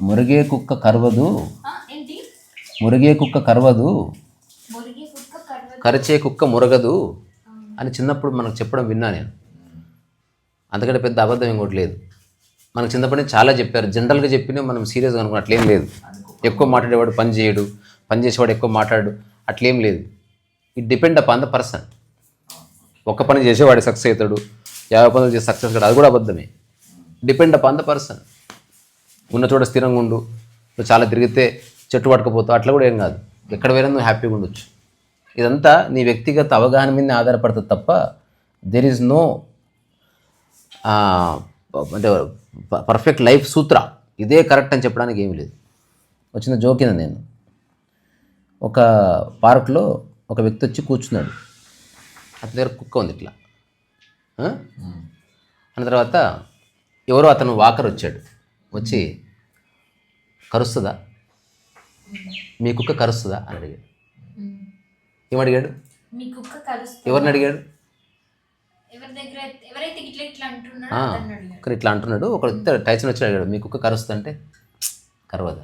మురిగే కుక్క కరవదు, మురిగే కుక్క కరవదు, కరిచే కుక్క మురగదు అని చిన్నప్పుడు మనకు చెప్పడం విన్నా నేను. అందుకంటే పెద్ద అబద్ధం ఇంకోటి లేదు. మనకు చిన్నప్పటి నుంచి చాలా చెప్పారు. జనరల్గా చెప్పినా మనం సీరియస్గా అనుకున్న అట్లేం లేదు. ఎక్కువ మాట్లాడేవాడు పని చేయడు, పని చేసేవాడు ఎక్కువ మాట్లాడు, అట్లేం లేదు. It depend upon the person. ఒక్క పని చేసేవాడు సక్సెస్ అవుతాడు, 50 పనులు చేసి సక్సెస్ కాదు, అది కూడా అబద్ధమే. Depend upon the person. ఉన్న చోట స్థిరంగా ఉండు, నువ్వు చాలా తిరిగితే చెట్టు పట్టుకపోతావు, అట్లా కూడా ఏం కాదు. ఎక్కడ పోయినా నువ్వు హ్యాపీగా ఉండొచ్చు. ఇదంతా నీ వ్యక్తిగత అవగాహన మీద ఆధారపడుతుంది తప్ప దెర్ ఈజ్ నో అంటే పర్ఫెక్ట్ లైఫ్ సూత్ర ఇదే కరెక్ట్ అని చెప్పడానికి ఏమీ లేదు. వచ్చిన జోకిన నేను ఒక పార్క్లో ఒక వ్యక్తి వచ్చి కూర్చున్నాడు. అతని దగ్గర కుక్క ఉంది ఇట్లా. అన్న తర్వాత ఎవరో అతను వాకర్ వచ్చాడు. వచ్చి కరుస్తుందా, మీ కుక్క కరుస్తుందా అని అడిగాడు. ఏమడిగాడు? ఎవరిని అడిగాడు? ఒకరు ఇట్లా అంటున్నాడు. ఒకరు టైసన్ వచ్చి అడిగాడు, మీ కుక్క కరుస్తుంది అంటే కరవదా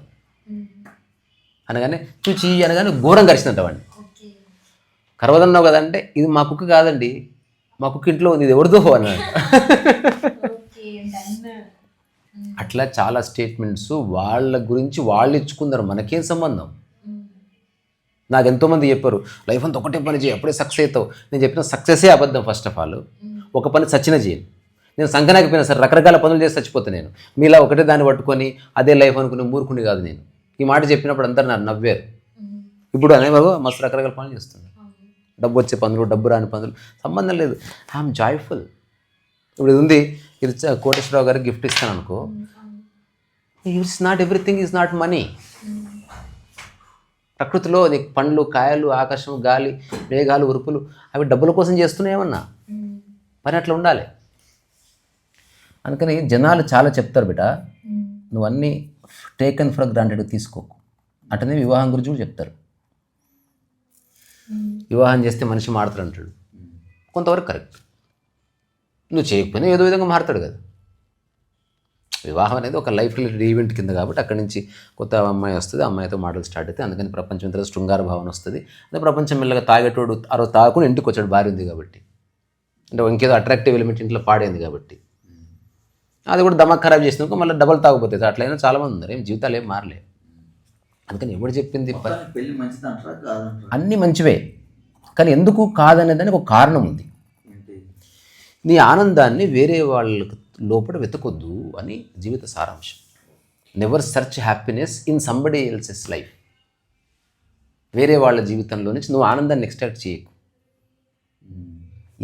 అనగానే చూచి అనగానే ఘోరం కరిచిందంట వాడిని. కరవదన్నావు కదంటే ఇది మా కుక్క కాదండి, మా కుక్క ఇంట్లో ఉంది, ఇది ఎవరిదో అన్నాడు. అట్లా చాలా స్టేట్మెంట్స్ వాళ్ళ గురించి వాళ్ళు ఇచ్చుకున్నారు, మనకేం సంబంధం. నాకు ఎంతోమంది చెప్పారు లైఫ్ అంతా ఒకటే పని చేయి అప్పుడే సక్సెస్ అవుతావు. నేను చెప్పిన సక్సెసే అబద్ధం. ఫస్ట్ ఆఫ్ ఆల్ ఒక పని సచ్చిన చేయను. నేను సంకనాకపోయినా సరే రకరకాల పనులు చేసి చచ్చిపోతా. నేను మీలా ఒకటే దాన్ని పట్టుకొని అదే లైఫ్ అనుకుని మూర్ఖుని కాదు నేను. ఈ మాట చెప్పినప్పుడు అందరు నాకు నవ్వారు. ఇప్పుడు అనేవారు మస్తు రకరకాల పనులు చేస్తున్నాను. డబ్బు వచ్చే పనులు, డబ్బు రాని పనులు సంబంధం లేదు. I'm joyful. ఇప్పుడు ఇది ఉంది, ఇది కోటేశ్వరరావు గారికి గిఫ్ట్ ఇస్తాను అనుకో, it's not everything is not money. ప్రకృతిలో నీకు పండ్లు, కాయలు, ఆకాశం, గాలి, మేఘాలు, ఉరుపులు అవి డబ్బుల కోసం చేస్తున్నాయేమన్నా పని అట్లా ఉండాలి. అందుకని జనాలు చాలా చెప్తారు బిడ్డ, నువ్వు అన్నీ టేకన్ ఫర్ గ్రాంటెడ్ తీసుకోకు. అటనే వివాహం గురించి కూడా చెప్తారు. వివాహం చేస్తే మనిషి మారుతాడు అంటాడు, కొంతవరకు కరెక్ట్. నువ్వు చేయకపోయినా ఏదో విధంగా మారుతాడు కదా. వివాహం అనేది ఒక లైఫ్ రిలేటెడ్ ఈవెంట్ కింద కాబట్టి అక్కడి నుంచి కొత్త అమ్మాయి వస్తుంది, అమ్మాయితో మాటలు స్టార్ట్ అవుతాయి. అందుకని ప్రపంచం తర్వాత శృంగార భావన వస్తుంది. అదే ప్రపంచం మెల్లగా తాగేటోడు ఆ రోజు తాగుకుని ఇంటికి వచ్చాడు, భార్య ఉంది కాబట్టి, అంటే ఇంకేదో అట్రాక్టివ్ ఎలిమెంట్ ఇంట్లో పాడైంది కాబట్టి అది కూడా దమక్ ఖరాబ్ చేసినాక మళ్ళీ డబల్ తాగుపోతుంది. అట్లయినా చాలామంది ఉన్నారు, ఏం జీవితాలు ఏం మారలే. అందుకని ఎవడు చెప్పింది అన్నీ మంచివే, కానీ ఎందుకు కాదనేదానికి ఒక కారణం ఉంది. నీ ఆనందాన్ని వేరే వాళ్ళకి లోపల వెతకొద్దు అని జీవిత సారాంశం. Never search happiness in somebody else's life. వేరే వాళ్ళ జీవితంలో నుంచి నువ్వు ఆనందాన్ని ఎక్స్ట్రాక్ట్ చేయకు.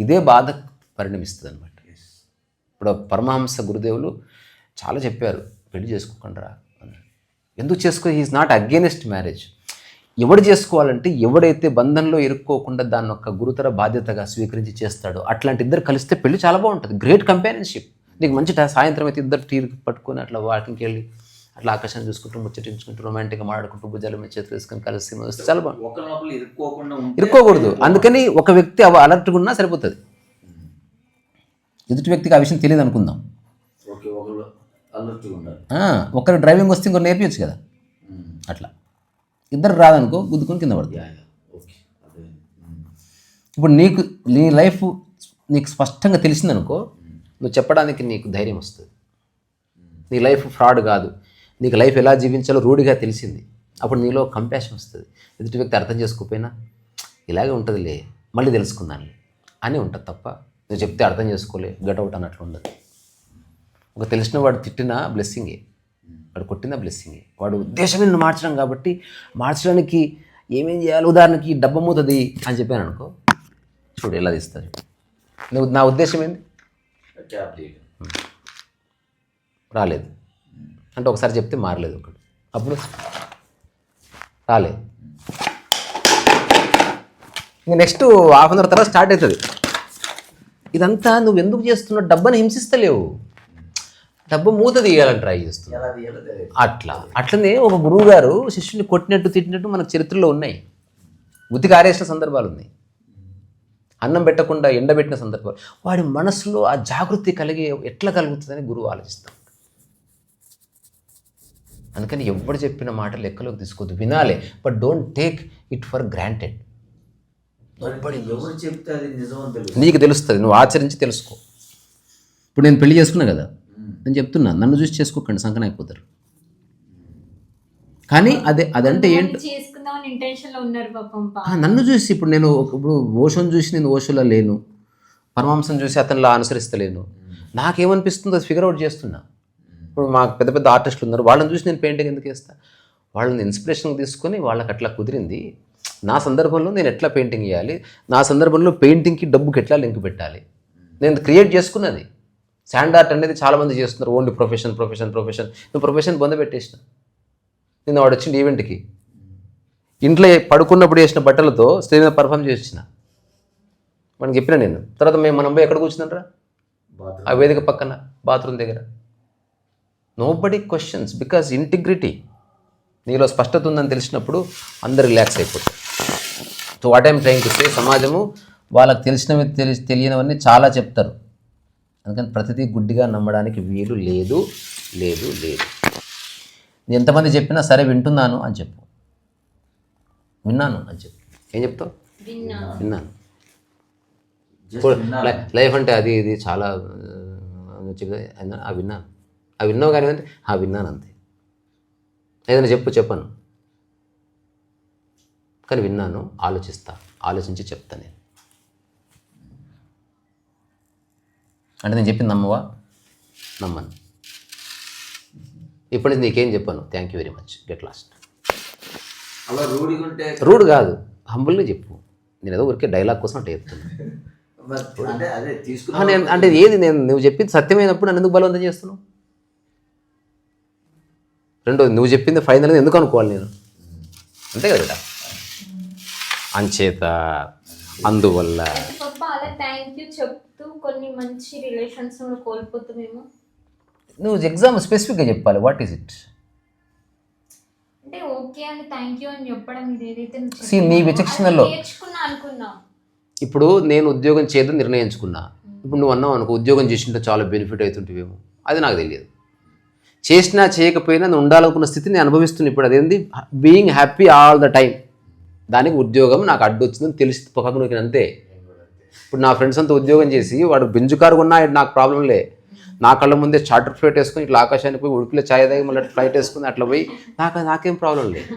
ఇదే బాధ పరిణమిస్తుంది అనమాట. ఇప్పుడు పరమహంస గురుదేవులు చాలా చెప్పారు, పెళ్లి చేసుకోకుండా అన్నాడు. ఎందుకు చేసుకో? He is not against marriage. ఎవడు చేసుకోవాలంటే ఎవడైతే బంధంలో ఇరుక్కోకుండా దాన్ని ఒక గురుతర బాధ్యతగా స్వీకరించి చేస్తాడో అట్లాంటి ఇద్దరు కలిస్తే పెళ్లి చాలా బాగుంటుంది. Great companionship. నీకు మంచి సాయంత్రం అయితే ఇద్దరు టీ పట్టుకొని అట్లా వాకింగ్కి వెళ్ళి అట్లా ఆకాశాన్ని చూసుకుంటూ ముచ్చటించుకుంటూ రొమాంటిక్గా మాట్లాడుకుంటూ భుజాల మీద చేతులు వేసుకొని కలిసి వస్తే చాలా బాగుంటుంది. ఇరుక్కోకూడదు. అందుకని ఒక వ్యక్తి అలర్ట్గా ఉన్నా సరిపోతుంది. ఎదుటి వ్యక్తికి ఆ విషయం తెలియదు అనుకుందాం. ఒకరు డ్రైవింగ్ వస్తే ఇంకొకరు నేర్పించచ్చు కదా. అట్లా ఇద్దరు రాదనుకో గుద్దుకొని కింద పడుతుంది. ఇప్పుడు నీకు నీ లైఫ్ నీకు స్పష్టంగా తెలిసిందనుకో, నువ్వు చెప్పడానికి నీకు ధైర్యం వస్తుంది. నీ లైఫ్ ఫ్రాడ్ కాదు, నీకు లైఫ్ ఎలా జీవించాలో రూఢిగా తెలిసింది. అప్పుడు నీలో కంపాషన్ వస్తుంది. ఎదుటి వ్యక్తి అర్థం చేసుకోకపోయినా ఇలాగే ఉంటుందిలే, మళ్ళీ తెలుసుకుందానులే అని ఉంటుంది తప్ప నువ్వు చెప్తే అర్థం చేసుకోలే గటౌట్ అన్నట్లు ఉండదు. ఒక తెలిసిన వాడు తిట్టినా బ్లెస్సింగే, వాడు కొట్టిన బ్లెస్సింగే. వాడు ఉద్దేశమే నిన్ను మార్చడం కాబట్టి మార్చడానికి ఏమేం చేయాలి, ఉదాహరణకి డబ్బు మూతది అని చెప్పాను అనుకో, చూడు ఎలా తీస్తారు. నువ్వు నా ఉద్దేశం ఏంది, రాలేదు అంటే ఒకసారి చెప్తే మారలేదు ఒకటి, అప్పుడు రాలేదు. ఇంక నెక్స్ట్ హాఫ్ అన్ అవర్ తర్వాత స్టార్ట్ అవుతుంది. ఇదంతా నువ్వు ఎందుకు చేస్తున్నావు? డబ్బుని హింసిస్తలేవు, డబ్బు మూత తీయాలని ట్రై చేస్తున్నావు. అట్లనే ఒక గురువు గారు శిష్యుని కొట్టినట్టు తిట్టినట్టు మనకు చరిత్రలో ఉన్నాయి. ఉతికి ఆరేసిన సందర్భాలు ఉన్నాయి, అన్నం పెట్టకుండా ఎండబెట్టిన సందర్భాలు. వాడి మనసులో ఆ జాగృతి ఎట్లా కలుగుతుందని గురువు ఆలోచిస్తాడు. అందుకని ఎవరు చెప్పిన మాట లెక్కలోకి తీసుకోవద్దు, వినాలి, but don't take it for granted. ఎవరు చెప్తే అది నిజం నీకు తెలుస్తుంది, నువ్వు ఆచరించి తెలుసుకో. ఇప్పుడు నేను పెళ్లి చేసుకున్నా కదా, నేను చెప్తున్నా, నన్ను చూసి చేసుకోకండి, సంకన అయిపోతారు. కానీ అదంటే ఏంటి, నన్ను చూసి ఇప్పుడు నేను ఓషోని చూసి నేను ఓషోలో లేను, పరమాంసం చూసి అతనిలో అనుసరిస్తలేను. నాకేమనిపిస్తుందో అది ఫిగర్ అవుట్ చేస్తున్నా. ఇప్పుడు మాకు పెద్ద పెద్ద ఆర్టిస్టులు ఉన్నారు, వాళ్ళని చూసి నేను పెయింటింగ్ ఎందుకు వేస్తా? వాళ్ళని ఇన్స్పిరేషన్ తీసుకొని వాళ్ళకి అట్లా కుదిరింది, నా సందర్భంలో నేను ఎట్లా పెయింటింగ్ చేయాలి, నా సందర్భంలో పెయింటింగ్కి డబ్బుకి ఎట్లా లింక్ పెట్టాలి, నేను క్రియేట్ చేసుకున్నది. శాండ్ ఆర్ట్ అనేది చాలామంది చేస్తున్నారు, ఓన్లీ ప్రొఫెషన్. నువ్వు ప్రొఫెషన్ పొందబెట్టేసిన. నేను వాడు వచ్చింది ఈవెంట్కి, ఇంట్లో పడుకున్నప్పుడు వేసిన బట్టలతో స్టేజ్ మీద పర్ఫామ్ చేసిన మనకి చెప్పిన నేను. తర్వాత మనం పోయి ఎక్కడ కూర్చున్నారా, ఆ వేదిక పక్కన బాత్రూమ్ దగ్గర. నోబడీ క్వశ్చన్స్, బికాజ్ ఇంటిగ్రిటీ, నీలో స్పష్టత ఉందని తెలిసినప్పుడు అందరు రిలాక్స్ అయిపోతారు. So what I'm trying to say, సమాజము వాళ్ళకి తెలిసినవి తెలియనివన్నీ చాలా చెప్తారు. అందుకని ప్రతిదీ గుడ్డిగా నమ్మడానికి వీలు లేదు. ఎంతమంది చెప్పినా సరే వింటున్నాను అని చెప్పు, విన్నాను అని చెప్పు. ఏం చెప్తావు? విన్నాను. లైఫ్ అంటే అది ఇది చాలా చెప్తే విన్నాను, విన్నావు కానీ అంటే విన్నాను అంతే. ఏదైనా చెప్పను కానీ విన్నాను, ఆలోచించి చెప్తా నేను. అంటే నేను చెప్పింది నమ్మవా? నమ్మను. ఇప్పుడు నీకేం చెప్పాను, thank you very much, get lost. అలా రూడ్ కాదు, హంబుల్గా చెప్పు. నేను ఏదో ఊరికే డైలాగ్ కోసం అంటే చెప్తున్నా. అంటే ఏది నువ్వు చెప్పింది సత్యమైనప్పుడు నన్ను ఎందుకు బలవంతం చేస్తున్నావు? రెండోది, నువ్వు చెప్పింది ఫైనల్గా ఎందుకు అనుకోవాలి నేను? అంతే కదా. అంచేత అందువల్ల నువ్వు ఎగ్జామ్ స్పెసిఫిక్గా చెప్పాలి. What is it? నీ విచక్షణలో ఇప్పుడు నేను ఉద్యోగం చేయదని నిర్ణయించుకున్నా. ఇప్పుడు నువ్వు అన్నావు అనుకో, ఉద్యోగం చేసింటే చాలా బెనిఫిట్ అవుతుంటేవేమో, అది నాకు తెలియదు. చేసినా చేయకపోయినా నేను ఉండాలనుకున్న స్థితిని అనుభవిస్తున్నా ఇప్పుడు. అదేంది? Being happy all the time. దానికి ఉద్యోగం నాకు అడ్డు వచ్చిందని తెలిసి పక్కన అంతే. ఇప్పుడు నా ఫ్రెండ్స్ అంతా ఉద్యోగం చేసి వాడు బెంజు కారు కొన్నా నాకు ప్రాబ్లం లే. నా కళ్ళ ముందే చార్టర్ ఫ్లైట్ వేసుకొని ఇట్లా ఆకాశానికి పోయి ఉడిపిలో ఛాయ్ తాగి మళ్ళీ ఫ్లైట్ వేసుకుని అట్లా పోయి నాకేం ప్రాబ్లం లేదు.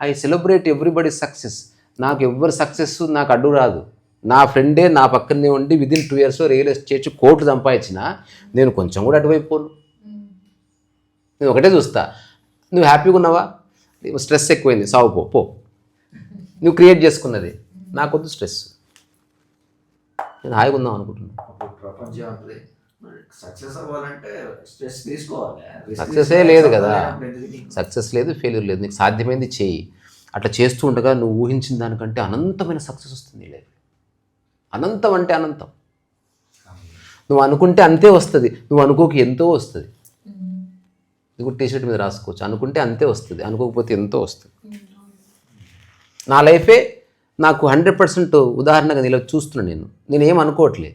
I celebrate everybody success. నాకు ఎవరి సక్సెస్ నాకు అడ్డు రాదు. నా ఫ్రెండే నా పక్కనే ఉండి విదిన్ 2 years రియల్ ఎస్టేట్ కోట్లు సంపాదించినా నేను కొంచెం కూడా అటువైపు పోను. నేను ఒకటే చూస్తా, నువ్వు హ్యాపీగా ఉన్నావా? స్ట్రెస్ ఎక్కువైంది, సాగు పో. నువ్వు క్రియేట్ చేసుకున్నది, నాకొద్దు స్ట్రెస్, నేను హాయిగా ఉందాం అనుకుంటున్నాను. సక్సెసే లేదు కదా, సక్సెస్ లేదు, ఫెయిల్యూర్ లేదు. నీకు సాధ్యమైంది చేయి. అట్లా చేస్తూ ఉండగా నువ్వు ఊహించిన దానికంటే అనంతమైన సక్సెస్ వస్తుంది లైఫ్. అనంతం అంటే అనంతం. నువ్వు అనుకుంటే అంతే వస్తుంది, నువ్వు అనుకోకి ఎంతో వస్తుంది. ఇది టీషర్ట్ మీద రాసుకోవచ్చు, అనుకుంటే అంతే వస్తుంది, అనుకోకపోతే ఎంతో వస్తుంది. నా లైఫే నాకు 100% ఉదాహరణగా నీలో చూస్తున్నాను. నేనేం అనుకోవట్లే,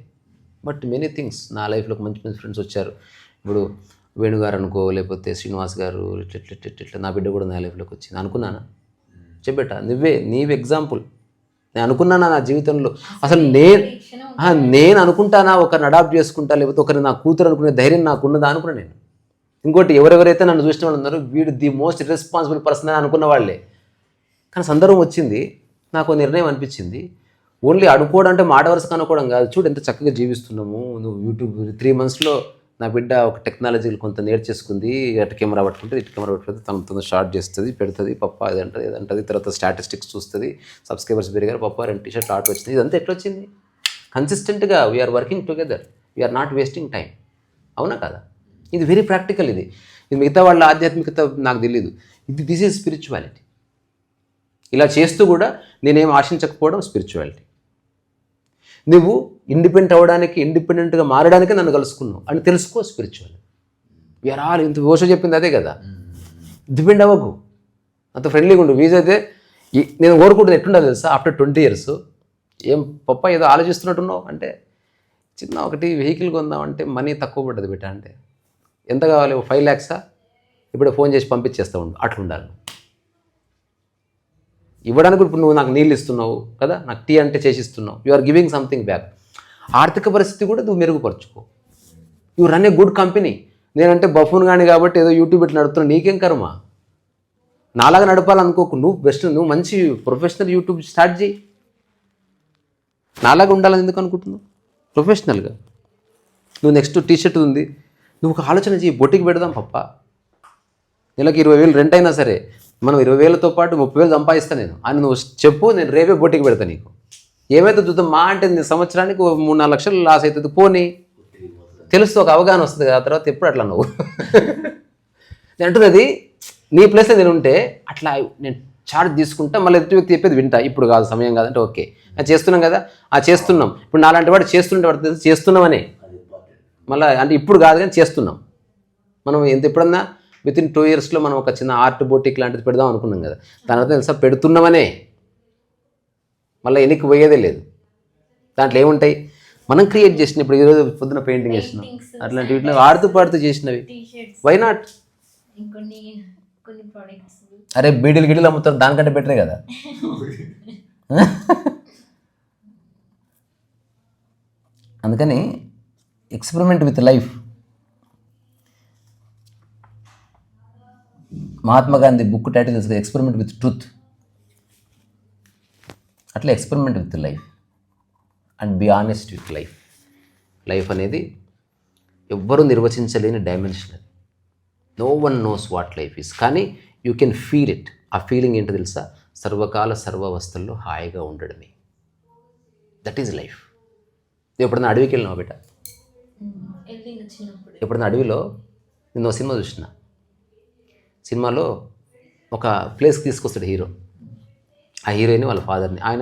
బట్ మెనీ థింగ్స్ నా లైఫ్లోకి మంచి మంచి ఫ్రెండ్స్ వచ్చారు. ఇప్పుడు వేణుగారు అనుకో, లేకపోతే శ్రీనివాస్ గారు, ఇట్లా నా బిడ్డ కూడా నా లైఫ్లోకి వచ్చింది. అనుకున్నానా? చెప్పేట నీవే ఎగ్జాంపుల్. నేను అనుకున్నానా నా జీవితంలో? అసలు నేను అనుకుంటానా ఒకరిని అడాప్ట్ చేసుకుంటా, లేకపోతే ఒకరిని నా కూతురు అనుకునే ధైర్యం నాకున్నదా అనుకున్నా నేను. ఇంకోటి, ఎవరెవరైతే నన్ను చూసిన వాళ్ళు ఉన్నారో వీడు ది మోస్ట్ ఇర్రెస్పాన్సిబుల్ పర్సన్ అని అనుకున్న వాళ్ళే. కానీ సందర్భం వచ్చింది, నాకు నిర్ణయం అనిపించింది. ఓన్లీ అడుకోవడం అంటే మాట వరుసగా అనుకోవడం కాదు. చూడు ఎంత చక్కగా జీవిస్తున్నాము. నువ్వు యూట్యూబ్ 3 monthsలో నా బిడ్డ ఒక టెక్నాలజీలు కొంత నేర్చేసుకుంది. అటు కెమెరా పట్టుకుంటే ఇటు కెమెరా పట్టుకుంటే తన షార్ట్ చేస్తుంది, పెడుతుంది, పప్ప ఇదంటది. తర్వాత స్టాటిస్టిక్స్ చూస్తుంది, సబ్స్క్రైబర్స్ పెరిగారు, పప్ప 2 t-shirt ఆర్ట్ వచ్చింది. ఇదంతా ఎట్లా వచ్చింది? కన్సిస్టెంట్గా we are working together, we are not wasting time. అవునా కదా? ఇది వెరీ ప్రాక్టికల్. ఇది మిగతా వాళ్ళ ఆధ్యాత్మికత నాకు తెలియదు. This is spirituality. ఇలా చేస్తూ కూడా నేనేం ఆశించకపోవడం స్పిరిచువాలిటీ. నువ్వు ఇండిపెండెంట్గా మారడానికి నన్ను కలుసుకున్నావు అని తెలుసుకో స్పిరిచువల్. వీఆర్ ఆల్ ఇంత ఓషో చెప్పింది అదే కదా. డిపెండ్ అవ్వకు, అంత ఫ్రెండ్లీగా ఉండు. వీజ్ అయితే నేను కోరుకుంటుంది ఎట్లుండాలి తెలుసా? ఆఫ్టర్ 20 years ఏం పప్ప ఏదో ఆలోచిస్తున్నట్టున్నావు అంటే, చిన్న ఒకటి వెహికల్ కొందామంటే మనీ తక్కువ పడ్డది బిడ్డ. అంటే ఎంత కావాలి? 5 lakhs ఇప్పుడు ఫోన్ చేసి పంపించేస్తూ ఉండు, అట్లా ఉండాలి. ఇవ్వడానికి ఇప్పుడు నువ్వు నాకు నీళ్ళు ఇస్తున్నావు కదా, నాకు టీ అంటే చేసిస్తున్నావు, you are giving something back. ఆర్థిక పరిస్థితి కూడా నువ్వు మెరుగుపరుచుకో. You run a good company. నేనంటే బఫూన్ కానీ కాబట్టి ఏదో యూట్యూబ్ ఇట్లా నడుపుతున్నావు, నీకేం కర్మ. నాలాగా నడపాలనుకోకు, నువ్వు మంచి ప్రొఫెషనల్ యూట్యూబ్ స్టార్ట్ చేయి. నాలాగా ఉండాలని ఎందుకు అనుకుంటున్నావు? ప్రొఫెషనల్గా నువ్వు నెక్స్ట్ టీషర్ట్ ఉంది, నువ్వు ఒక ఆలోచన చేయి, బొట్టికి పెడదాం పప్ప, నెలకు 20,000 రెంట్ అయినా సరే మనం 20,000తో పాటు 30,000 సంపాదిస్తాను నేను అని నువ్వు చెప్పు, నేను రేపే బొట్టికి పెడతాను నీకు. ఏమైతే చూద్దాం, మా అంటే నీ సంవత్సరానికి 3-4 లక్షలు లాస్ అవుతుంది, పోనీ తెలుస్తుంది, ఒక అవగాహన వస్తుంది కదా. తర్వాత ఎప్పుడు అట్లా నువ్వు నేను అంటున్నది, నీ ప్లేస్లో నేను ఉంటే అట్లా నేను చార్జ్ తీసుకుంటా, మళ్ళీ ఎదుటి వ్యక్తి చెప్పేది వింటా. ఇప్పుడు కాదు, సమయం కాదంటే ఓకే, అది చేస్తున్నాం కదా, చేస్తున్నాం. ఇప్పుడు నాలాంటి వాడు చేస్తుంటే వాడు తెలుసు చేస్తున్నామనే, మళ్ళీ అంటే ఇప్పుడు కాదు కానీ చేస్తున్నాం. మనం ఎప్పుడన్నా వితిన్ 2 ఇయర్స్లో మనం ఒక చిన్న ఆర్ట్ బొటిక్ లాంటిది పెడదాం అనుకున్నాం కదా, దాని తర్వాత తెలుసా పెడుతున్నామనే, మళ్ళీ ఎన్నికి పోయేదే లేదు. దాంట్లో ఏముంటాయి, మనం క్రియేట్ చేసిన, ఇప్పుడు ఈరోజు పొద్దున పెయింటింగ్ చేసినాం, అట్లాంటి వీటిలో ఆడుతూ పాడుతూ చేసినవి, వై నాట్. అరే బీడీలు గిడీలు అమ్ముతారు, దానికంటే బెటరే కదా. అందుకని experiment with life. Mahatma Gandhi book title తెలుసు, ఎక్స్పెరిమెంట్ విత్ ట్రూత్. అట్లా experiment with life and be honest with life. Life అనేది ఎవ్వరూ నిర్వచించలేని డైమెన్షన్ అది. No one knows what life is, కానీ యూ కెన్ ఫీల్ ఇట్. ఆ ఫీలింగ్ ఏంటో తెలుసా? సర్వకాల సర్వావస్థల్లో హాయిగా ఉండడమే. That is life. ఎప్పుడన్నా అడవికి వెళ్ళినావు బేట? ఎప్పుడన్నా అడవిలో నిన్న సినిమా చూసిన, సినిమాలో ఒక ప్లేస్కి తీసుకొస్తాడు హీరో, ఆ హీరోయిన్ వాళ్ళ ఫాదర్ని. ఆయన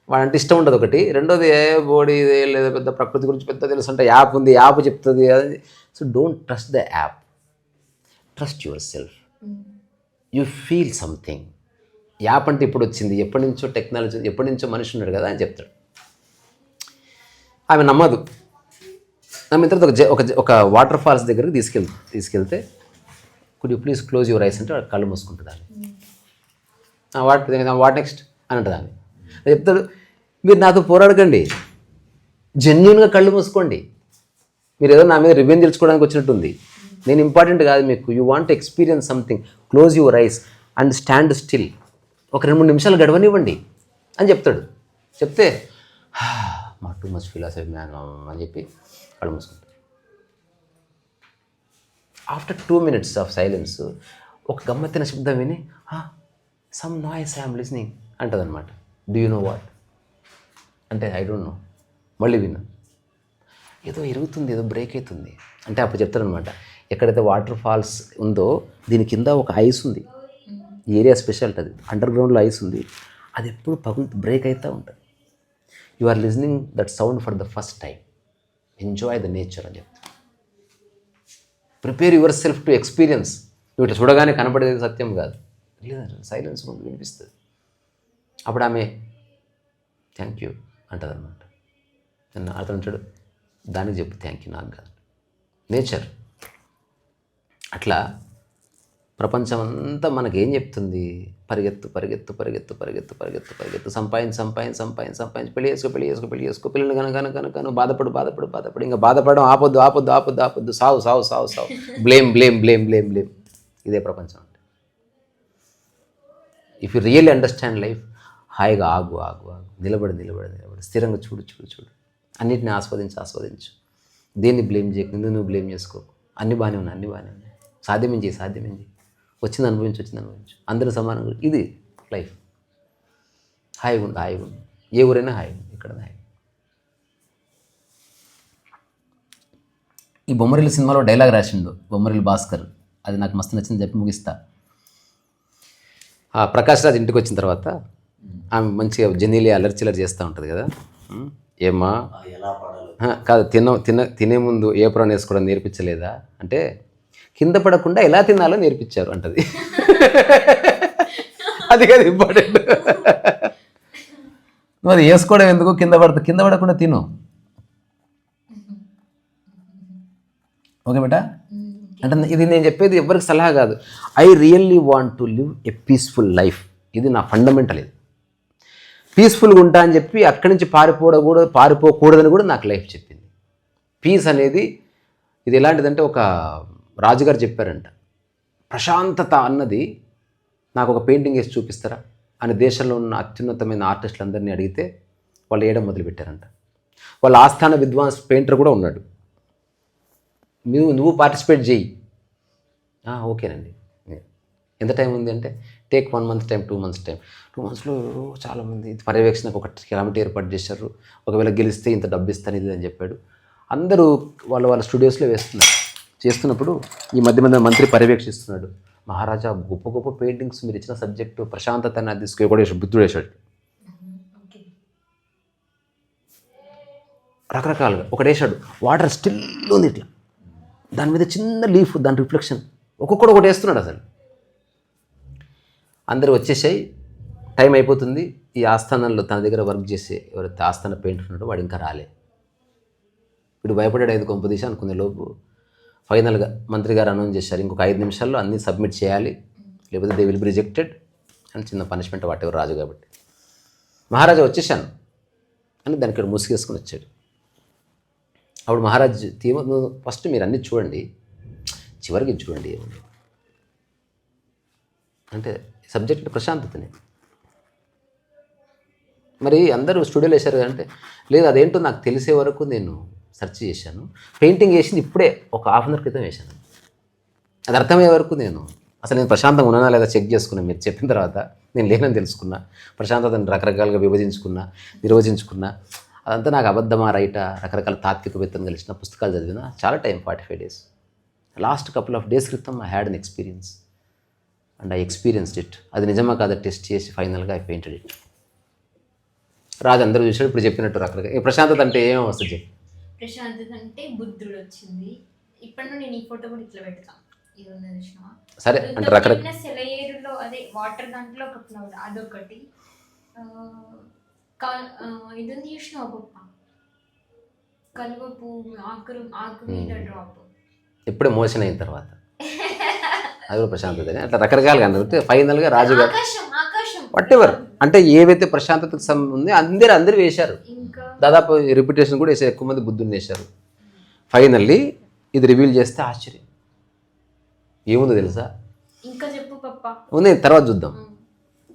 వాడంటే ఇష్టం ఉండదు ఒకటి, రెండోది బోడీ లేదా పెద్ద ప్రకృతి గురించి పెద్ద తెలుసు అంటే యాప్ ఉంది, యాప్ చెప్తుంది. So don't trust the app, trust your self. You feel something. App అంటే ఇప్పుడు వచ్చింది, ఎప్పటి నుంచో టెక్నాలజీ, ఎప్పటి నుంచో మనిషి ఉన్నాడు కదా అని చెప్తాడు. ఆమె నమ్మదు. ఆమె తర్వాత ఒక వాటర్ ఫాల్స్ దగ్గరికి తీసుకెళ్తే could you please close your eyes అంటే కళ్ళు మూసుకుంటుంది ఆమె. వాట్ నెక్స్ట్ అని అంటుంది ఆమె. చెప్తాడు, మీరు నాతో పోరాడకండి, జెన్యున్గా కళ్ళు మూసుకోండి. మీరు ఏదో నా మీద రివెంజ్ తెలుసుకోవడానికి వచ్చినట్టుంది, నేను ఇంపార్టెంట్ కాదు మీకు. You want experience something, close your eyes and stand still. ఒక 2-3 నిమిషాలు గడవనివ్వండి అని చెప్తాడు. చెప్తే మా టూ మచ్ ఫిలాసఫీ మ్యాన్ అని చెప్పి కళ్ళు మూసుకుంటాడు. ఆఫ్టర్ 2 minutes ఆఫ్ సైలెన్స్ ఒక గమ్మత్తైన శబ్దం విని సమ్ నాయిస్ ఐఎమ్ లిస్నింగ్ అంటుంది అనమాట. డూ యూ నో వాట్ అంటే ఐ డోంట్ నో. మళ్ళీ విన్నా, ఏదో ఎరుగుతుంది, ఏదో బ్రేక్ అవుతుంది అంటే అప్పుడు చెప్తారనమాట, ఎక్కడైతే వాటర్ ఫాల్స్ ఉందో దీని కింద ఒక ఐస్ ఉంది, ఈ ఏరియా స్పెషాలిటీ అది, అండర్ గ్రౌండ్లో ఐస్ ఉంది, అది ఎప్పుడు బ్రేక్ అవుతూ ఉంటుంది. You are listening that sound for the first time, enjoy the nature అని చెప్తాను. Prepare yourself to experience. నువ్వు ఇట్లా చూడగానే కనపడేది సత్యం కాదు, లేదా సైలెన్స్ వినిపిస్తుంది. అప్పుడు ఆమె థ్యాంక్ యూ అంటుంది అనమాట. అతను అంటాడు, దానికి చెప్పు థ్యాంక్ యూ, నాకు కాదు. నేచర్ అట్లా ప్రపంచం అంతా మనకేం చెప్తుంది? పరిగెత్తు పరిగెత్తు పరిగెత్తు పరిగెత్తు పరిగెత్తు పరిగెత్తు, సంపాదించి సంపాదించి సంపాదించి సంపాదించి, పెళ్లి చేసుకో పెళ్లి చేసుకో పెళ్లి చేసుకో, పిల్లలు కనుక బాధపడు బాధపడు బాధపడు, ఇంకా బాధపడడం ఆపొద్దు ఆపొద్దు ఆపొద్దు ఆపొద్దు, సావు సావు సావు సావు, blame blame blame blame blame. ఇదే ప్రపంచం అంటే. If you really understand life, హాయిగా ఆగు ఆగు ఆగు, నిలబడి నిలబడి నిలబడి, స్థిరంగా చూడు చూడు చూడు, అన్నిటిని ఆస్వాదించు ఆస్వాదించు. దేన్ని బ్లేమ్ చేయకు, నువ్వు బ్లేమ్ చేసుకో. అన్నీ బాగానే ఉన్నాయి, అన్నీ బాగానే ఉన్నాయి, సాధ్యమేం చేయి సాధ్యమేం చేయి, వచ్చింది అనుభవించు వచ్చింది అనుభవించు, అందరూ సమానంగా. ఇది లైఫ్. హాయిగా ఉండు హాయిగా ఉండు, ఏ ఊరైనా హాయిగా ఉండు, ఇక్కడ హాయిగా. ఈ బొమ్మరిల్లు సినిమాలో డైలాగ్ రాసిండు బొమ్మరిల్లు భాస్కర్, అది నాకు మస్తు నచ్చింది, చెప్పి ముగిస్తా. ప్రకాష్ రాజ్ ఇంటికి వచ్చిన తర్వాత ఆమె మంచిగా జెనీలి అల్లరి చిల్లరి చేస్తూ ఉంటుంది కదా. ఏమ్మా కాదు, తినే ముందు ఏ ప్రాణం వేసుకోవడం నేర్పించలేదా అంటే, కింద పడకుండా ఎలా తినాలో నేర్పించారు అంటది. అది కాదు ఇంపార్టెంట్. నువ్వు అది వేసుకోవడం ఎందుకు, కింద పడకుండా తిను. ఓకే బేటా, అంటే ఇది నేను చెప్పేది ఎవరికి సలహా కాదు. I really want to live a peaceful life. ఇది నా ఫండమెంటల్. ఇది పీస్ఫుల్గా ఉంటా అని చెప్పి అక్కడి నుంచి పారిపోకూడదని కూడా నాకు లైఫ్ చెప్పింది. పీస్ అనేది ఇది ఎలాంటిదంటే, ఒక రాజుగారు చెప్పారంట, ప్రశాంతత అన్నది నాకు ఒక పెయింటింగ్ వేసి చూపిస్తారా అని దేశంలో ఉన్న అత్యున్నతమైన ఆర్టిస్టులందరినీ అడిగితే వాళ్ళు వేయడం మొదలుపెట్టారంట. వాళ్ళ ఆస్థాన విద్వాంస్ పెయింటర్ కూడా ఉన్నాడు. నువ్వు పార్టిసిపేట్ చేయి. ఓకేనండి. ఎంత టైం ఉంది అంటే, take 1 month time, 2 months time. 2 monthsలో చాలామంది పర్యవేక్షణకు ఒక కమిటీ ఏర్పాటు చేశారు. ఒకవేళ గెలిస్తే ఇంత డబ్బు ఇస్తాను ఇది అని చెప్పాడు. అందరూ వాళ్ళ స్టూడియోస్లో చేస్తున్నప్పుడు ఈ మధ్య మంత్రి పర్యవేక్షిస్తున్నాడు. మహారాజా, గొప్ప గొప్ప పెయింటింగ్స్ మీరు ఇచ్చిన సబ్జెక్టు ప్రశాంతత అని తీసుకు కూడా బుద్ధుడు వేశాడు. రకరకాలుగా ఒకటేసాడు. వాటర్ స్టిల్ ఉంది ఇట్లా, దాని మీద చిన్న లీఫ్, దాని రిఫ్లెక్షన్, ఒక్కొక్కడు ఒకటి వేస్తున్నాడు. అసలు అందరూ వచ్చేసాయి, టైం అయిపోతుంది. ఈ ఆస్థానంలో తన దగ్గర వర్క్ చేసే ఎవరైతే ఆస్థాన పెయింటర్ ఉన్నాడో వాడు ఇంకా రాలే. వీడు భయపడాడు. 5 కొంపదీశ అనుకునే లోపు ఫైనల్గా మంత్రి గారు అనౌన్స్ చేశారు, ఇంకొక 5 నిమిషాల్లో అన్నీ సబ్మిట్ చేయాలి, లేకపోతే దే విల్ బి రిజెక్టెడ్ అని. చిన్న పనిష్మెంట్ వాటెవర్ రాజు కాబట్టి. మహారాజా వచ్చేసాను అని దానికి ఇక్కడ ముసుగేసుకుని వచ్చాడు. అప్పుడు మహారాజ్ ఫస్ట్ మీరు అన్నీ చూడండి, చివరికి చూడండి అంటే సబ్జెక్ట్ ప్రశాంతతని. మరి అందరూ స్టూడియోలో వేశారు అంటే, లేదు అదేంటో నాకు తెలిసే వరకు నేను సెర్చ్ చేశాను. పెయింటింగ్ వేసింది ఇప్పుడే ఒక 1/2 hour క్రితం వేశాను. అది అర్థమయ్యే వరకు నేను ప్రశాంతంగా ఉన్నానా లేదా చెక్ చేసుకున్నాను. మీరు చెప్పిన తర్వాత నేను లేనని తెలుసుకున్నా, ప్రశాంతతను రకరకాలుగా నిర్వచించుకున్నా. అదంతా నాకు అబద్ధమా రైటా, రకరకాల తాత్వికవేత్తను కలిసిన పుస్తకాలు చదివినా చాలా time, 45 days. Last couple of days క్రితం I had an experience and I experienced it. అది నిజమా కాదా టెస్ట్ చేసి ఫైనల్గా ఐ పెయింటెడ్ ఇట్. రాజు అందరూ చూసాడు. ఇప్పుడు చెప్పినట్టు రకరకాల ప్రశాంతత అంటే ఏమేమి వస్తుంది? ప్రశాంతత అంటే బుద్ధుడు వచ్చింది. ఇప్పుడు నేను ఈ ఫోటో కూడా ఇట్లా పెడతా. ఇది ఉన్నది చూసినావా? సరే అంటే రకరకాల సెలయేరులో అదే వాటర్ దాంట్లో ఒక క్లౌడ్ అదొకటి. ఇది ఉంది చూసినావా గొప్ప కలువ పువ్వు ఆకు మీద డ్రాప్. ఇప్పుడే మోషన్ అయిన తర్వాత అది కూడా ప్రశాంతత. అట్లా రకరకాలుగా అంటే ఫైనల్గా రాజుగారు వాటెవర్ అంటే ఏవైతే ప్రశాంతతకు ఉంది అందరూ వేశారు. దాదాపు రిపిటేషన్ కూడా వేసారు, ఎక్కువ మంది బుద్ధుని వేశారు. ఫైనల్లీ ఇది రివీల్ చేస్తే ఆశ్చర్యం ఏముందో తెలుసా? ఇంకా చెప్పు పప్ప. ఉంది, తర్వాత చూద్దాం.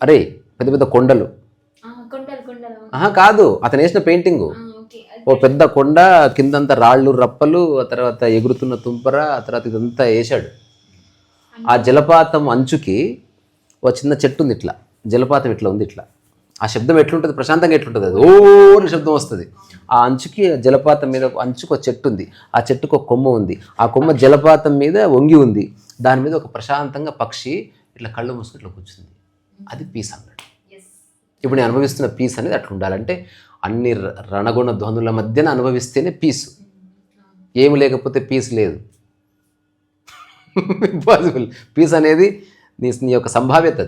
అరే పెద్ద పెద్ద కొండలు కాదు, అతను వేసిన పెయింటింగ్ ఓ పెద్ద కొండ, కిందంతా రాళ్ళు రప్పలు, ఆ తర్వాత ఎగురుతున్న తుంపర, ఆ తర్వాత ఇదంతా వేశాడు. ఆ జలపాతం అంచుకి ఓ చిన్న చెట్టు ఉంది, ఇట్లా జలపాతం ఇట్లా ఉంది. ఇట్లా ఆ శబ్దం ఎట్లుంటుంది, ప్రశాంతంగా ఎట్లుంటుంది, అది ఓ శబ్దం వస్తుంది. ఆ అంచుకి జలపాతం మీద అంచుకు ఒక చెట్టు ఉంది, ఆ చెట్టుకు ఒక కొమ్మ ఉంది, ఆ కొమ్మ జలపాతం మీద వంగి ఉంది. దాని మీద ఒక ప్రశాంతంగా పక్షి ఇట్లా కళ్ళు మూసుకుని ఇట్లా కూర్చుంది. అది పీస్ అన్నాడు. ఇప్పుడు నేను అనుభవిస్తున్న పీస్ అనేది అట్లా ఉండాలంటే అన్ని రణగుణ ధ్వనుల మధ్యన అనుభవిస్తేనే పీస్. ఏమి లేకపోతే పీస్ లేదు, ఇంపాసిబుల్. పీస్ అనేది నీ యొక్క సంభావ్యత,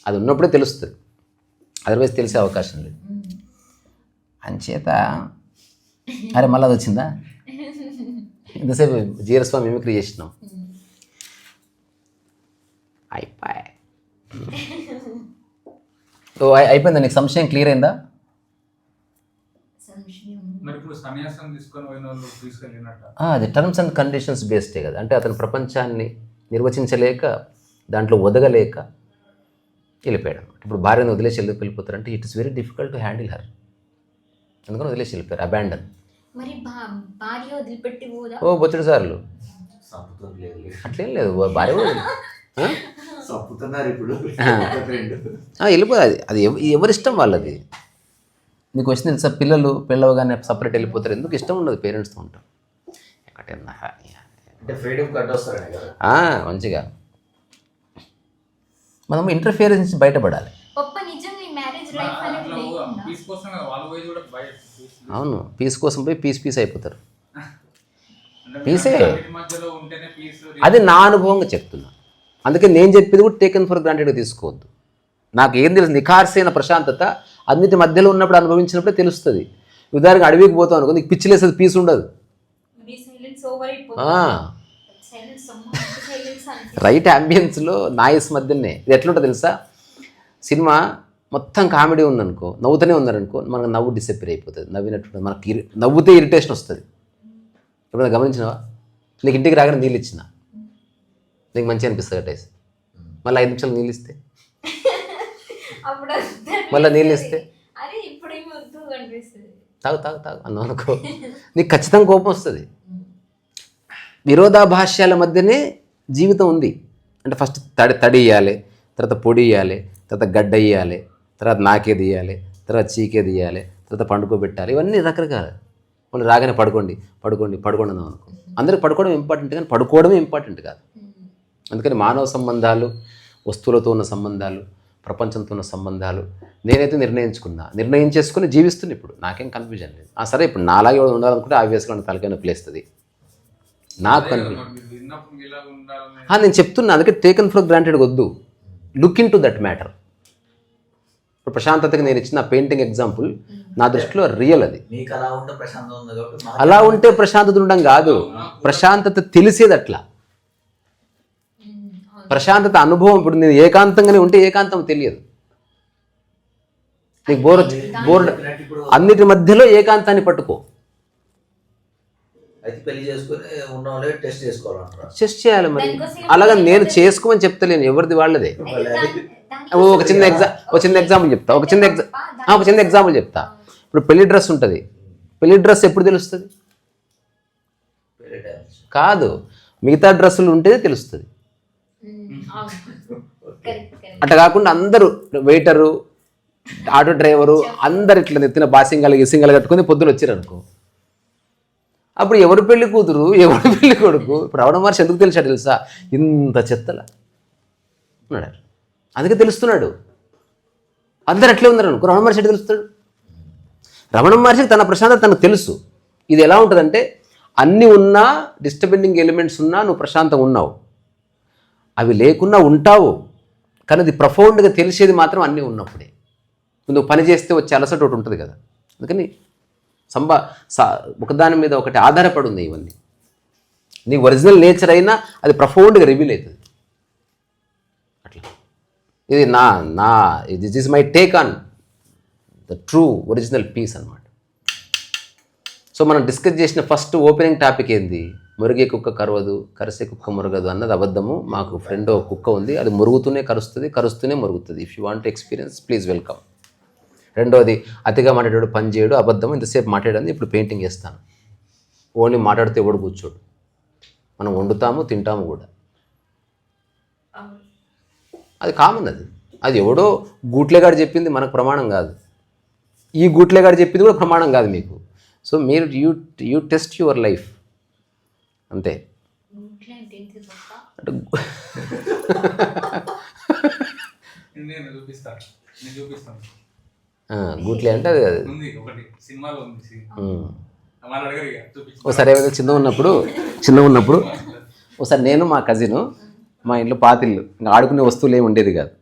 అది ఉన్నప్పుడే తెలుస్తుంది, అదర్వైజ్ తెలిసే అవకాశం లేదు. అంచేత అరే మళ్ళీ అది వచ్చిందా? ఇంతసేపు జీరస్వామి మిమిక్రీ చేసినాం, అయిపోయిందా? నీకు సంశయం క్లియర్ అయిందా? అది టర్మ్స్ అండ్ కండిషన్స్ బేస్డే కదా. అంటే అతను ప్రపంచాన్ని నిర్వచించలేక దాంట్లో ఒదగలేక వెళ్ళిపోయాడు. ఇప్పుడు భార్యను వదిలేసి వెళ్ళిపోతారంటే it is very difficult to handle her, అందుకని వదిలేసి వెళ్ళిపోయారు. అబాండన్. ఓ బొచ్చడు సార్లు అట్లేం లేదు, భార్య వెళ్ళిపోతుంది. అది ఎవరిష్టం వాళ్ళది. నీకు వచ్చిన తెలుసా, పిల్లలు పెళ్ళవగానే సపరేట్ వెళ్ళిపోతారు. ఎందుకు ఇష్టం ఉండదు, పేరెంట్స్తో ఉంటారు. ఎక్కడైనా మంచిగా మనం ఇంటర్ఫియరెన్స్ నుంచి బయటపడాలి. అవును, పీస్ కోసం పోయి పీస్ అయిపోతారు. పీసే అది నా అనుభవంగా చెప్తున్నా. అందుకే నేను చెప్పేది కూడా టేకెన్ ఫర్ గ్రాంటెడ్గా తీసుకోవద్దు. నాకు ఏం తెలుసు, నిఖార్సైన ప్రశాంతత అన్నిటి మధ్యలో ఉన్నప్పుడు అనుభవించినప్పుడే తెలుస్తుంది. ఉదాహరణకు అడవికి పోతాం అనుకో, నీకు పిచ్చిలేసేది పీస్ ఉండదు. రైట్ అంబియన్స్లో నాయిస్ మధ్యనే ఇది ఎట్లుంటుంది తెలుసా, సినిమా మొత్తం కామెడీ ఉందనుకో, నవ్వుతూనే ఉన్నారనుకో, మనకు నవ్వు డిసప్పేర్ అయిపోతుంది. నవ్వినట్టు మనకి నవ్వుతే ఇరిటేషన్ వస్తుంది. ఎప్పుడైనా గమనించినావా? నీకు ఇంటికి రాగానే నీళ్ళు ఇచ్చిన నీకు మంచిగా అనిపిస్తుంది టేస్ట్, మళ్ళీ 5 నిమిషాలు నీళ్ళు ఇస్తే, మళ్ళీ నీళ్ళు ఇస్తే తాగు తాగు తాగు అన్నావు అనుకో, నీకు ఖచ్చితంగా కోపం వస్తుంది. విరోధాభాష్యాల మధ్యనే జీవితం ఉంది. అంటే ఫస్ట్ తడి ఇవ్వాలి, తర్వాత పొడి ఇవ్వాలి, తర్వాత గడ్డ ఇవ్వాలి, తర్వాత నాకేది ఇవ్వాలి, తర్వాత చీకేది ఇవ్వాలి, తర్వాత పండుకోబెట్టాలి. ఇవన్నీ రకరకాలు. వాళ్ళు రాగానే పడుకోండి అన్నాం అనుకో. అందరికి పడుకోవడం ఇంపార్టెంట్ కానీ పడుకోవడమే ఇంపార్టెంట్ కాదు. అందుకని మానవ సంబంధాలు, వస్తువులతో ఉన్న సంబంధాలు, ప్రపంచంతో ఉన్న సంబంధాలు నేనైతే నిర్ణయం చేసుకుని జీవిస్తున్నా. ఇప్పుడు నాకేం కన్ఫ్యూజన్ లేదు. సరే ఇప్పుడు నాలాగే ఉండాలనుకుంటే ఆబ్వియస్గా తలకాయ నొప్పి లేస్తుంది. నాకు నేను చెప్తున్నా, అందుకే టేకన్ ఫర్ గ్రాంటెడ్ వద్దు, look in to that matter. ఇప్పుడు ప్రశాంతతకి నేను ఇచ్చిన పెయింటింగ్ ఎగ్జాంపుల్ నా దృష్టిలో రియల్. అది అలా ఉంటే ప్రశాంతత ఉండడం కాదు, ప్రశాంతత తెలిసేది అట్లా. ప్రశాంతత అనుభవం. ఇప్పుడు నేను ఏకాంతంగానే ఉంటే ఏకాంతం తెలియదు. నీకు బోర్ అన్నిటి మధ్యలో ఏకాంతాన్ని పట్టుకో. టెస్ట్ చేయాలి మరి. అలాగే నేను చేసుకోమని చెప్తలేను, ఎవరిది వాళ్ళదే. ఒక చిన్న ఎగ్జాంపుల్ చెప్తా. ఇప్పుడు పెళ్లి డ్రెస్ ఉంటుంది. పెళ్లి డ్రెస్ ఎప్పుడు తెలుస్తుంది? కాదు, మిగతా డ్రెస్సులు ఉంటేనే తెలుస్తుంది. అట్లా కాకుండా అందరూ వెయిటరు, ఆటో డ్రైవరు అందరు ఇట్లా నెత్తిన గిసింగలు కట్టుకుని పొద్దున వచ్చారు అనుకో, అప్పుడు ఎవరు పెళ్లి కూతురు ఎవరు పెళ్లి కొడుకు? ఇప్పుడు రమణ మహర్షి ఎందుకు తెలిసాడు తెలుసా? ఇంత చెత్తల ఉన్నాడు, అందుకే తెలుస్తున్నాడు. అందరు అట్లే ఉన్నారు అనుకో, రమణ మహర్షి తెలుస్తాడు. రమణ మహర్షికి తన ప్రశాంతత తనకు తెలుసు. ఇది ఎలా ఉంటుందంటే, అన్నీ ఉన్నా, డిస్టర్బింగ్ ఎలిమెంట్స్ ఉన్నా నువ్వు ప్రశాంతంగా ఉన్నావు, అవి లేకున్నా ఉంటావు. కానీ అది ప్రొఫౌండ్గా తెలిసేది మాత్రం అన్నీ ఉన్నప్పుడే. నువ్వు పని చేస్తే వచ్చే అలసట ఒకటి ఉంటుంది కదా. అందుకని ఒకదాని మీద ఒకటి ఆధారపడి ఉంది ఇవన్నీ. నీ ఒరిజినల్ నేచర్ అయినా అది ప్రొఫౌండ్గా రివీల్ అవుతుంది. అట్లా ఇది this is my take on the true original piece అన్నమాట. సో మనం డిస్కస్ చేసిన ఫస్ట్ ఓపెనింగ్ టాపిక్ ఏంది? మురిగే కుక్క కరవదు, కరిసే కుక్క మురగదు అన్నది అబద్ధము. మాకు ఫ్రెండ్ ఒక కుక్క ఉంది, అది మురుగుతూనే కరుస్తుంది, కరుస్తూనే మురుగుతుంది. If you want to experience please welcome. రెండోది, అతిగా మాట్లాడాడు పని చేయడు, అబద్ధం. ఇంతసేపు మాట్లాడని ఇప్పుడు పెయింటింగ్ చేస్తాను. ఓన్లీ మాట్లాడితే ఎవడు కూర్చోడు. మనం వండుతాము, తింటాము కూడా. అది కామన్. అది ఎవడో గూట్లేగాడు చెప్పింది మనకు ప్రమాణం కాదు. ఈ గూట్లేగాడు చెప్పింది కూడా ప్రమాణం కాదు మీకు. సో మీరు యూ టెస్ట్ యువర్ లైఫ్ అంతే. గూట్లే అంటే అది ఒకసారి ఏమైనా చిన్నగా ఉన్నప్పుడు ఒకసారి నేను మా కజిన్ మా ఇంట్లో పాతిళ్ళు, ఇంకా ఆడుకునే వస్తువులు ఏమి ఉండేది కాదు.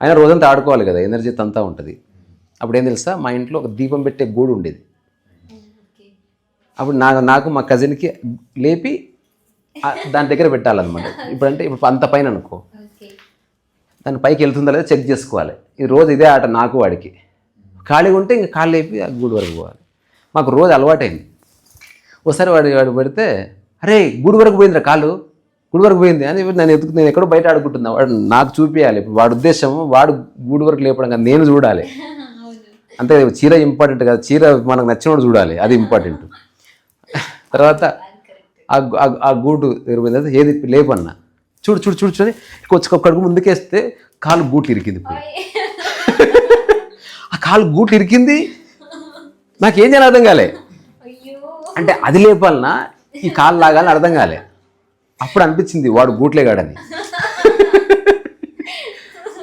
అయినా రోజంతా ఆడుకోవాలి కదా, ఎనర్జీ అంతా ఉంటుంది. అప్పుడు ఏం తెలుసా, మా ఇంట్లో ఒక దీపం పెట్టే గూడు ఉండేది. అప్పుడు నాకు మా కజిన్కి లేపి దాని దగ్గర పెట్టాలన్నమాట. ఇప్పుడు అంత పైన అనుకో, దాని పైకి వెళ్తుందా లేదా చెక్ చేసుకోవాలి. ఇది రోజు ఇదే ఆట నాకు వాడికి. ఖాళీగా ఉంటే ఇంకా కాళ్ళు లేపి ఆ గూడు వరకు పోవాలి. మాకు రోజు అలవాటైంది. ఒకసారి వాడు పెడితే, అరే గూడు వరకు పోయిందిరా, గుడి వరకు పోయింది అని నేను ఎక్కడో బయట ఆడుకుంటున్నా. వాడు నాకు చూపించాలి. ఇప్పుడు వాడి ఉద్దేశం వాడు గూడు వరకు లేపడం కాదు, నేను చూడాలి. అంతే. చీర ఇంపార్టెంట్ కాదు, చీర మనకు నచ్చినోడు చూడాలి, అది ఇంపార్టెంట్. తర్వాత ఆ గూడు దగ్గర పోయిన తర్వాత ఏది లేపన్నా, చూడు ఒక్కడికి ముందుకేస్తే కాలు గూట్లు ఇరికింది. ఆ కాలు గూట్లు ఇరికింది, నాకేం చేయాలి అర్థం కాలే. అంటే అది లేపాలన్నా ఈ కాలు లాగాలని అర్థం కాలే. అప్పుడు అనిపించింది వాడు గూట్లేగాడని.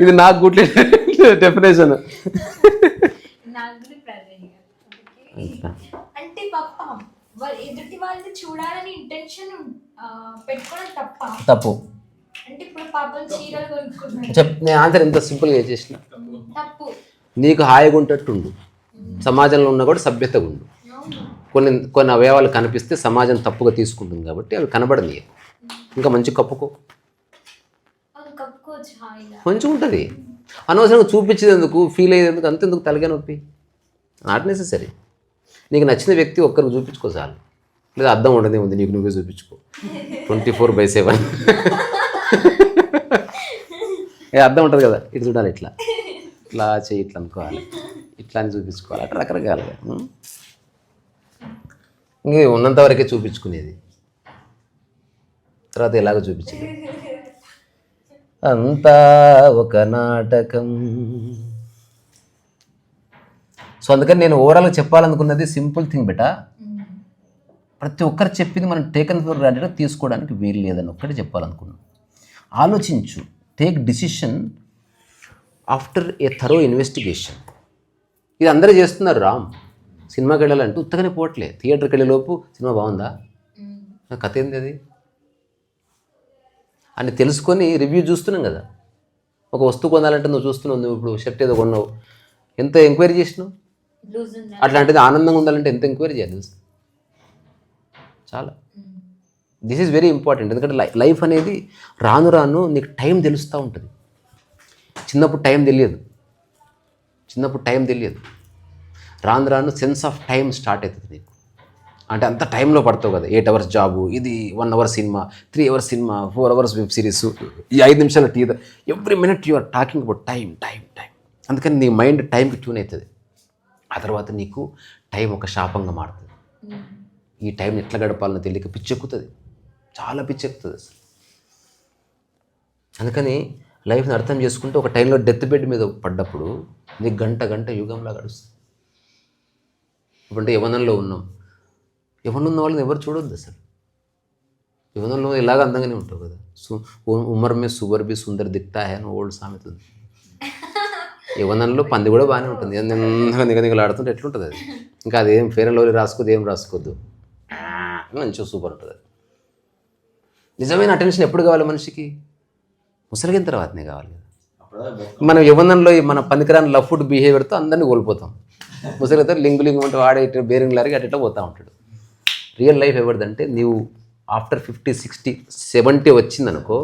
ఇది నాకు గూట్లే డెఫినేషన్. అంటే ఎదుటి వాళ్ళని చూడాలని ఇంటెన్షన్ పెట్టుకోవడం తప్పు. అంటే ఇప్పుడు పాపం చీరలు కొనుక్కుంటున్నారు. నేను ఆన్సర్ ఎంత సింపుల్గా చేసిన. నీకు హాయిగా ఉంటట్టుండు, సమాజంలో ఉన్న కూడా సభ్యతగా ఉండు. కొన్ని అవయవాలు కనిపిస్తే సమాజం తప్పుగా తీసుకుంటుంది కాబట్టి అవి కనబడని ఇంకా మంచి కప్పుకో, అది కప్పుకోవచ్చు హాయిగా. మంచిగా ఉంటుంది. అనవసరంగా చూపించేందుకు ఫీల్ అయ్యేందుకు అంతెందుకు తలగా నొప్పి, నాట్ నెసెసరీ. నీకు నచ్చిన వ్యక్తి ఒక్కరికి చూపించుకో చాలు, లేదా అర్థం ఉండదే ఉంది నీకు నువ్వే చూపించుకో 24/7. అర్థం ఉంటుంది కదా, ఇటు చూడాలి, ఇట్లా ఇట్లా చేయి, ఇట్లా అనుకోవాలి, ఇట్లా అని చూపించుకోవాలి, అట్లా రకరకాలుగా. ఇంక ఉన్నంత వరకే చూపించుకునేది, తర్వాత ఎలాగో చూపించేది. అంతా ఒక నాటకం. సో అందుకని నేను ఓవరాల్గా చెప్పాలనుకున్నది సింపుల్ థింగ్ బెటా, ప్రతి ఒక్కరు చెప్పింది మనం టేకన్ ఫర్ గ్రాంటెడ్గా తీసుకోవడానికి వీలు లేదని ఒక్కటి చెప్పాలనుకున్నాను. ఆలోచించు, take decision after a thorough investigation. ఇది అందరూ చేస్తున్నారు. రామ్ సినిమాకి వెళ్ళాలంటే ఉత్తగానే పోవట్లే, థియేటర్కి వెళ్ళే లోపు సినిమా బాగుందా, నా కథ ఏంది అది అని తెలుసుకొని రివ్యూ చూస్తున్నాం కదా. ఒక వస్తువు కొనాలంటే నువ్వు చూస్తున్నావు, నువ్వు ఇప్పుడు షర్ట్ ఏదో కొన్నావు, ఎంత ఎంక్వైరీ చేసినావు. అట్లాంటిది ఆనందంగా ఉండాలంటే ఎంత ఎంక్వైరీ చేయాలి తెలుసు, చాలా. This is very important. ఎందుకంటే లైఫ్ అనేది రాను రాను నీకు టైం తెలుస్తూ ఉంటుంది. చిన్నప్పుడు టైం తెలియదు, రాను రాను సెన్స్ ఆఫ్ టైం స్టార్ట్ అవుతుంది నీకు. అంటే అంత టైంలో పడతావు కదా. 8 hours జాబు, ఇది 1 hour cinema, 3 hours cinema, 4 hours web series, ఈ 5 నిమిషాల tea, every minute you are talking about time. అందుకని నీ మైండ్ టైంకి ట్యూన్ అవుతుంది. ఆ తర్వాత నీకు టైం ఒక శాపంగా మారుతుంది. ఈ టైం ఎట్లా గడపాలని తెలియక పిచ్చెక్కుతుంది, చాలా పిచ్చెక్కుతుంది అసలు. అందుకని లైఫ్ని అర్థం చేసుకుంటే ఒక టైంలో డెత్ బెడ్ మీద పడ్డప్పుడు నీకు గంట యుగంలా గడుస్తుంది. ఇప్పుడంటే యవ్వనంలో ఉన్నాం, యవ్వనున్న వాళ్ళని ఎవరు చూడొద్దు అసలు. యవ్వనంలో ఇలాగ అందంగానే ఉంటావు కదా. ఉమర్ మే సుబర్ బి సుందర్ దిక్తా హై అని ఓల్డ్ సామెత ఉంది. యవ్వనంలో పంది కూడా బాగానే ఉంటుంది, నిగనిగలాడుతుంటే ఎట్లుంటుంది అది. ఇంకా అదేం ఫేర్ అండ్ లవ్లీ రాసుకోద్దు, ఏం రాసుకోవద్దు, మంచిగా సూపర్ ఉంటుంది అది. నిజమైన అటెన్షన్ ఎప్పుడు కావాలి మనిషికి? ముసలిగిన తర్వాతనే కావాలి కదా. మనం యవ్వనంలో మన పనికిరాని లవ్ ఫుడ్ బిహేవియర్తో అందరినీ కోల్పోతాం. ముసలితో లింగు అంటే వాడే బేరింగ్ లారికి అట్లా పోతూ ఉంటాడు. రియల్ లైఫ్ ఎవరిదంటే నీవు ఆఫ్టర్ 50, 60, 70 వచ్చిందనుకో,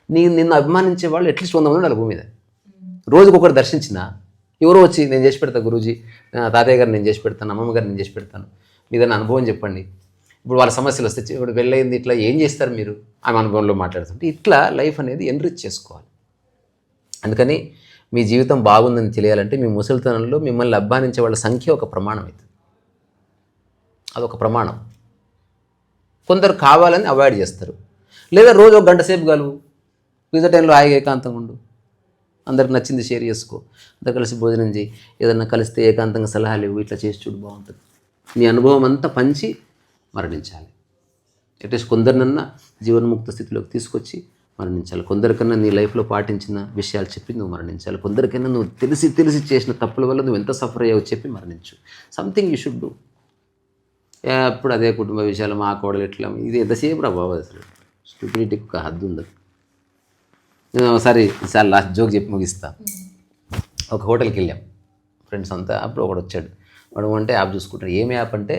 నిన్ను అభిమానించే వాళ్ళు అట్లీస్ట్ 100 మంది ఉండాలి భూమి మీద. రోజుకొకరు దర్శించిన ఎవరో వచ్చి నేను చేసి పెడతాను గురూజీ, తాతయ్య గారు నేను చేసి పెడతాను, అమ్మమ్మ గారు నేను చేసి పెడతాను, మీదన్న అనుభవం చెప్పండి. ఇప్పుడు వాళ్ళ సమస్యలు వస్తే ఇప్పుడు వెళ్ళయింది ఇట్లా ఏం చేస్తారు మీరు, ఆమె అనుభవంలో మాట్లాడుతుంటే ఇట్లా లైఫ్ అనేది ఎన్రిచ్ చేసుకోవాలి. అందుకని మీ జీవితం బాగుందని తెలియాలంటే మీ ముసలితనంలో మిమ్మల్ని అభిమానించే వాళ్ళ సంఖ్య ఒక ప్రమాణం అవుతుంది. అదొక ప్రమాణం. కొందరు కావాలని అవాయిడ్ చేస్తారు, లేదా రోజు 1 గంట సేపు గలువు, మిగతా టైంలో హాయిగా ఏకాంతంగా ఉండు, అందరికి నచ్చింది షేర్ చేసుకో, అందరు కలిసి భోజనం చేయి, ఏదన్నా కలిస్తే ఏకాంతంగా సలహాలు ఇవ్వు, ఇట్లా చేసి చూడు బాగుంటుంది. నీ అనుభవం అంతా పంచి మరణించాలి. అట్లీస్ట్ కొందరినన్నా జీవన్ముక్త స్థితిలోకి తీసుకొచ్చి మరణించాలి. కొందరికన్నా నీ లైఫ్లో పాటించిన విషయాలు చెప్పి నువ్వు మరణించాలి. కొందరికైనా నువ్వు తెలిసి చేసిన తప్పుల వల్ల నువ్వు ఎంత సఫర్ అయ్యావో చెప్పి మరణించు. Something you should do. ఎప్పుడు అదే కుటుంబ విషయాలు, మా కోడలు ఎట్లా, ఇది ఎంతసేపు రా బాబు, అసలు స్టూపిడిటీకి ఒక హద్దు ఉంది. నేను ఒకసారి లాస్ట్ జోక్ చెప్పి ముగిస్తా. ఒక హోటల్కి వెళ్ళాం ఫ్రెండ్స్ అంతా. అప్పుడు ఒకడు వచ్చాడు, వాడు అంటే యాప్ చూసుకుంటాడు. ఏం యాప్ అంటే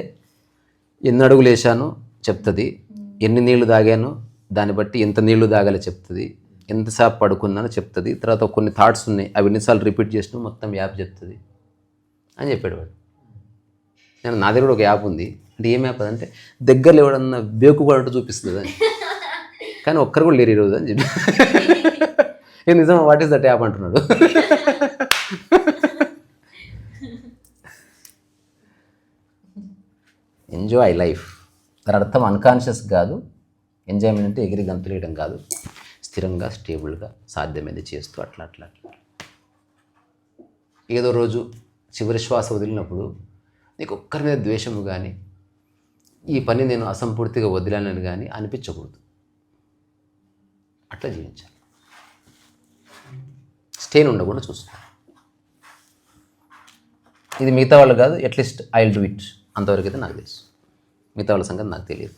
ఎన్ని అడుగులు వేసానో చెప్తుంది, ఎన్ని నీళ్లు తాగానో దాన్ని బట్టి ఎంత నీళ్లు తాగాలో చెప్తుంది, ఎంతసేపు పడుకున్నానో చెప్తుంది, తర్వాత కొన్ని థాట్స్ ఉన్నాయి అవి ఎన్నిసార్లు రిపీట్ చేసినా మొత్తం యాప్ చెప్తుంది అని చెప్పాడు వాడు. నేను నా దగ్గర ఒక యాప్ ఉంది అంటే ఏం యాప్ అదంటే దగ్గరలో ఎవడన్నా బేకు కూడా చూపిస్తుంది అని. కానీ ఒక్కరు కూడా లేరు ఈరోజు అని చెప్పి ఏ నిజం, వాట్ ఈస్ దట్ యాప్ అంటున్నాడు. Enjoy life. దాని అర్థం అన్కాన్షియస్ కాదు. ఎంజాయ్మెంట్ అంటే ఎగిరి గంతులేయడం కాదు, స్థిరంగా స్టేబుల్గా సాధ్యమైంది చేస్తూ అట్లా. ఏదో రోజు చివరి శ్వాస వదిలినప్పుడు నీకు ఒక్కరి మీద ద్వేషము కానీ ఈ పని నేను అసంపూర్తిగా వదిలానని కానీ అనిపించకూడదు. అట్లా జీవించాలి. స్టేన్ ఉండకుండా చూసుకోవాలి. ఇది మిగతా వాళ్ళు కాదు, at least I will do it అంతవరకు అయితే నాకు తెలుసు. మిగతా వాళ్ళ సంగతి నాకు తెలియదు.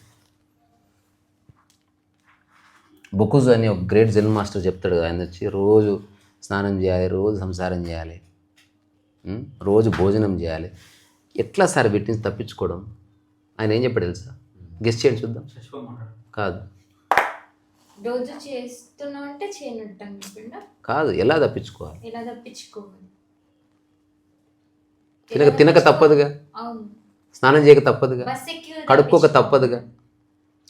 బొకుజు అని ఒక గ్రేట్ జెన్ మాస్టర్ చెప్తాడు. ఆయన వచ్చి రోజు స్నానం చేయాలి, రోజు సంసారం చేయాలి, రోజు భోజనం చేయాలి. ఎట్లా సార్ వీటి నుంచి తప్పించుకోవడం? ఆయన ఏం చెప్పాడు తెలుసా? గెస్ట్ చేయండి చూద్దాం. కాదు రోజు చేస్తున్నావు అంటే చేయనట్టు అని చెప్పిండా? కాదు, ఎలా తప్పించుకోవాలి? ఎలా తప్పించుకోవాలి? తినక తప్పదుగా, అవును. స్నానం చేయక తప్పదుగా, బస్ ఎక్కి కడుక్కోక తప్పదుగా,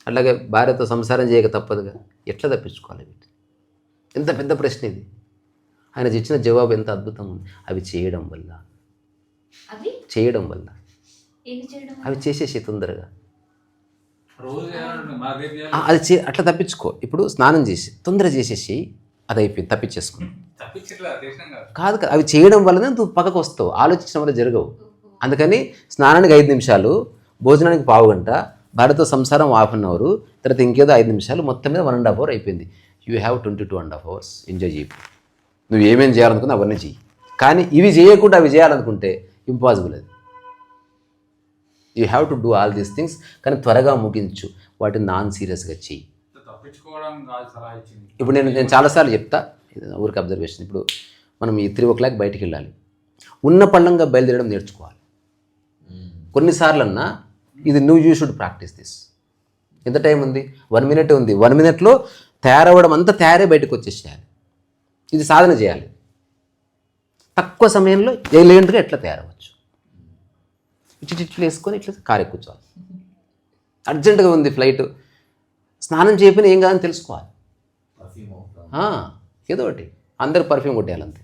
అలాగే భార్యతో సంసారం చేయక తప్పదుగా. ఎట్లా తప్పించుకోవాలి వీటి? ఎంత పెద్ద ప్రశ్న ఇది. ఆయన ఇచ్చిన జవాబు ఎంత అద్భుతంగా ఉంది. అవి చేయడం వల్ల అవి అవి చేయడం అవి చేసేసి తొందరగా రోజు అట్లా తప్పించుకో. ఇప్పుడు స్నానం చేసి తొందర చేసేసి అది అయిపోయింది, తప్పించేసుకుని. కాదు అవి చేయడం వల్లనే నువ్వు పక్కకు వస్తావు, ఆలోచించడం వల్ల జరగవు. అందుకని స్నానానికి 5 నిమిషాలు, భోజనానికి 1/2 గంట, భార్యతో సంసారం 1/2 అవర్, తర్వాత ఇంకేదో 5 నిమిషాలు, మొత్తం మీద 1.5 అవర్ అయిపోయింది. యూ హ్యావ్ 22.5 అవర్స్ ఎంజాయ్ చేయి. నువ్వు ఏమేం చేయాలనుకున్నా అవన్నీ చెయ్యి. కానీ ఇవి చేయకుండా అవి చేయాలనుకుంటే ఇంపాసిబుల్. అది you have to do all these things. కానీ త్వరగా ముగించు, వాటిని నాన్ సీరియస్గా చెయ్యి. ఇప్పుడు నేను చాలాసార్లు చెప్తా, ఊరికి అబ్జర్వేషన్. ఇప్పుడు మనం ఈ 3 o'clock బయటికి వెళ్ళాలి, ఉన్న పళ్ళంగా బయలుదేరడం నేర్చుకోవాలి. కొన్నిసార్లన్నా ఇది యూ షుడ్ ప్రాక్టీస్ దిస్. ఎంత టైం ఉంది? 1 minute ఉంది. 1 minuteలో తయారవ్వడం అంతా తయారై బయటకు వచ్చేసేయాలి. ఇది సాధన చేయాలి. తక్కువ సమయంలో ఎలిగెంట్గా ఎట్లా తయారవ్వచ్చు, ఇట్లా వేసుకొని ఇట్లా కారు ఎక్కువచ్చాలి. అర్జెంటుగా ఉంది ఫ్లైట్, స్నానం చేయకపోయినా ఏం కాదని తెలుసుకోవాలి. ఏదో ఒకటి, అందరు పర్ఫ్యూమ్ కొట్టేయాలంతే.